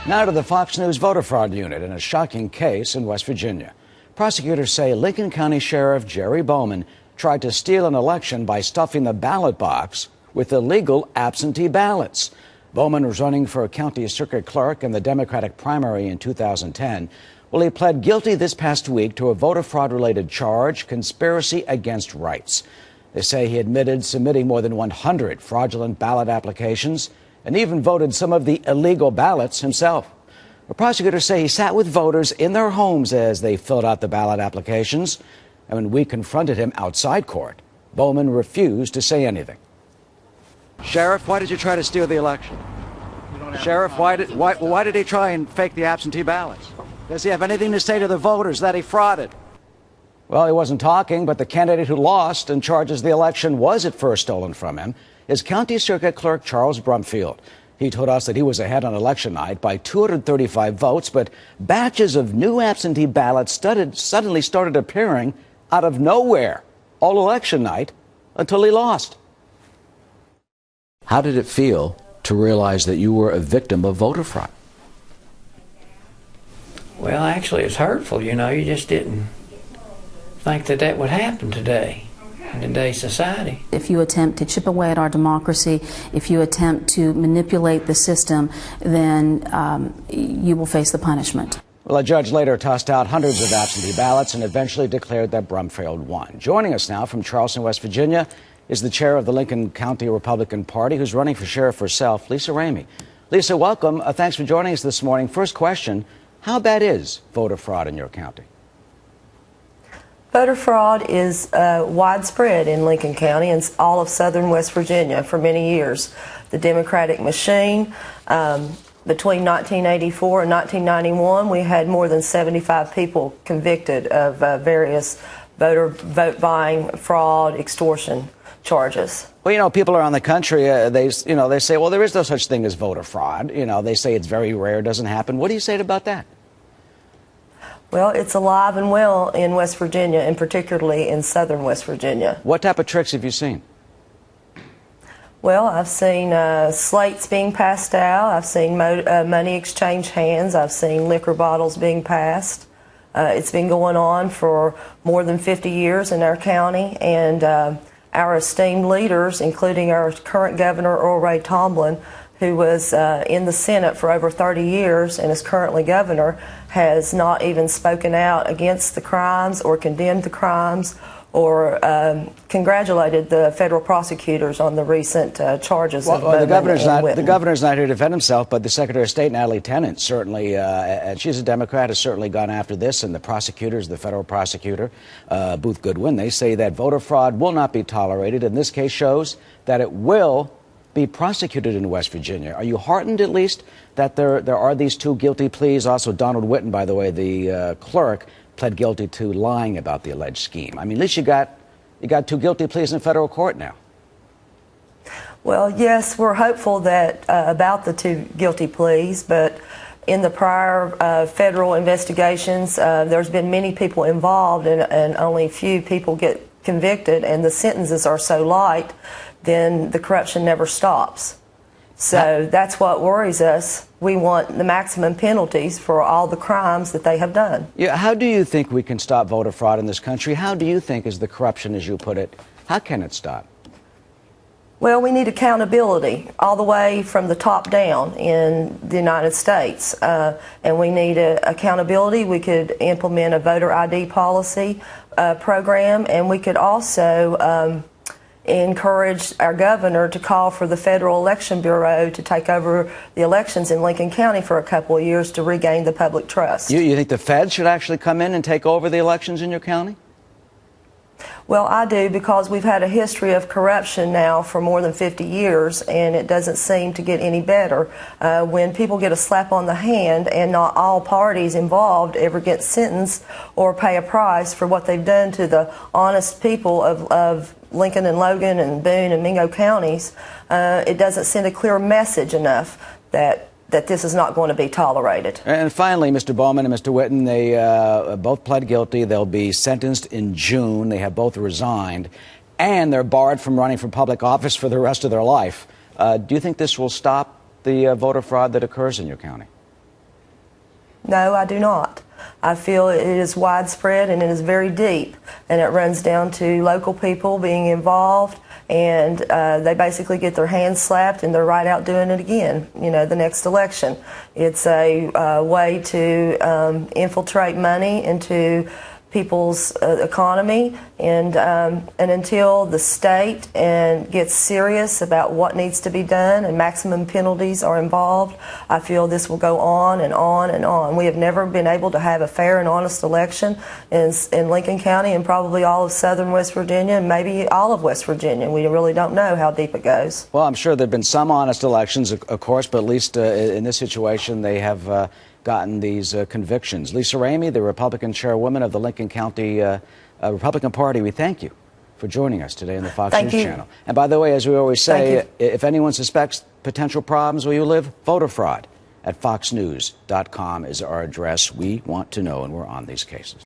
Now to the Fox News voter fraud unit in a shocking case in West Virginia. Prosecutors say Lincoln County Sheriff Jerry Bowman tried to steal an election by stuffing the ballot box with illegal absentee ballots. Bowman was running for county circuit clerk in the Democratic primary in 2010. Well, he pled guilty this past week to a voter fraud-related charge, conspiracy against rights. They say he admitted submitting more than 100 fraudulent ballot applications and even voted some of the illegal ballots himself. The prosecutors say he sat with voters in their homes as they filled out the ballot applications. And when we confronted him outside court, Bowman refused to say anything. Sheriff, why did you try to steal the election? Sheriff, why did he try and fake the absentee ballots? Does he have anything to say to the voters that he frauded? Well, he wasn't talking, but the candidate who lost and charges the election was at first stolen from him is County Circuit Clerk Charles Brumfield. He told us that he was ahead on election night by 235 votes, but batches of new absentee ballots suddenly started appearing out of nowhere all election night until he lost. How did it feel to realize that you were a victim of voter fraud? Well, actually, it's hurtful. You just didn't think that would happen today. In today's society. If you attempt to chip away at our democracy, if you attempt to manipulate the system, then you will face the punishment. Well, a judge later tossed out hundreds of absentee ballots and eventually declared that Brumfield won. Joining us now from Charleston, West Virginia, is the chair of the Lincoln County Republican Party, who's running for sheriff herself, Lisa Ramey. Lisa, welcome. Thanks for joining us this morning. First question, how bad is voter fraud in your county? Voter fraud is widespread in Lincoln County and all of southern West Virginia for many years. The Democratic machine, between 1984 and 1991, we had more than 75 people convicted of various vote buying, fraud, extortion charges. Well, people around the country, they say, well, there is no such thing as voter fraud. They say it's very rare, doesn't happen. What do you say about that? Well, it's alive and well in West Virginia, and particularly in southern West Virginia. What type of tricks have you seen? Well, I've seen slates being passed out. I've seen money exchange hands. I've seen liquor bottles being passed. It's been going on for more than 50 years in our county, and our esteemed leaders, including our current governor, Earl Ray Tomblin, who was in the Senate for over 30 years and is currently governor, has not even spoken out against the crimes or condemned the crimes or congratulated the federal prosecutors on the recent charges. The governor's not here to defend himself, but the Secretary of State, Natalie Tennant, certainly, and she's a Democrat, has certainly gone after this, and the prosecutors, the federal prosecutor, Booth Goodwin, they say that voter fraud will not be tolerated, and this case shows that it will be prosecuted in West Virginia. Are you heartened, at least, that there are these two guilty pleas? Also, Donald Whitten, by the way, the clerk, pled guilty to lying about the alleged scheme. I mean, at least you got two guilty pleas in federal court now. Well, yes, we're hopeful that about the two guilty pleas, but in the prior federal investigations, there's been many people involved, and only a few people get convicted, and the sentences are so light, then the corruption never stops. So that's what worries us. We want the maximum penalties for all the crimes that they have done. Yeah, how do you think we can stop voter fraud in this country? How do you think is the corruption, as you put it, how can it stop? Well, we need accountability all the way from the top down in the United States. And we need accountability. We could implement a voter ID policy program, and we could also encourage our governor to call for the Federal Election Bureau to take over the elections in Lincoln County for a couple of years to regain the public trust. You think the feds should actually come in and take over the elections in your county? Well, I do, because we've had a history of corruption now for more than 50 years, and it doesn't seem to get any better. When people get a slap on the hand and not all parties involved ever get sentenced or pay a price for what they've done to the honest people of Lincoln and Logan and Boone and Mingo counties, it doesn't send a clear message enough that this is not going to be tolerated. And finally, Mr. Bowman and Mr. Whitten, they both pled guilty. They'll be sentenced in June. They have both resigned, and they're barred from running for public office for the rest of their life. Do you think this will stop the voter fraud that occurs in your county? No, I do not. I feel it is widespread and it is very deep, and it runs down to local people being involved, and they basically get their hands slapped and they're right out doing it again, the next election. It's a way to infiltrate money into people's economy, and until the state gets serious about what needs to be done and maximum penalties are involved, I feel this will go on and on and on. We have never been able to have a fair and honest election in Lincoln County and probably all of southern West Virginia and maybe all of West Virginia. We really don't know how deep it goes. Well, I'm sure there have been some honest elections, of course, but at least in this situation they have gotten these convictions. Lisa Ramey, the Republican chairwoman of the Lincoln County Republican Party, we thank you for joining us today on the Fox News Channel. And by the way, as we always say, if anyone suspects potential problems where you live, voter fraud at foxnews.com is our address. We want to know, and we're on these cases.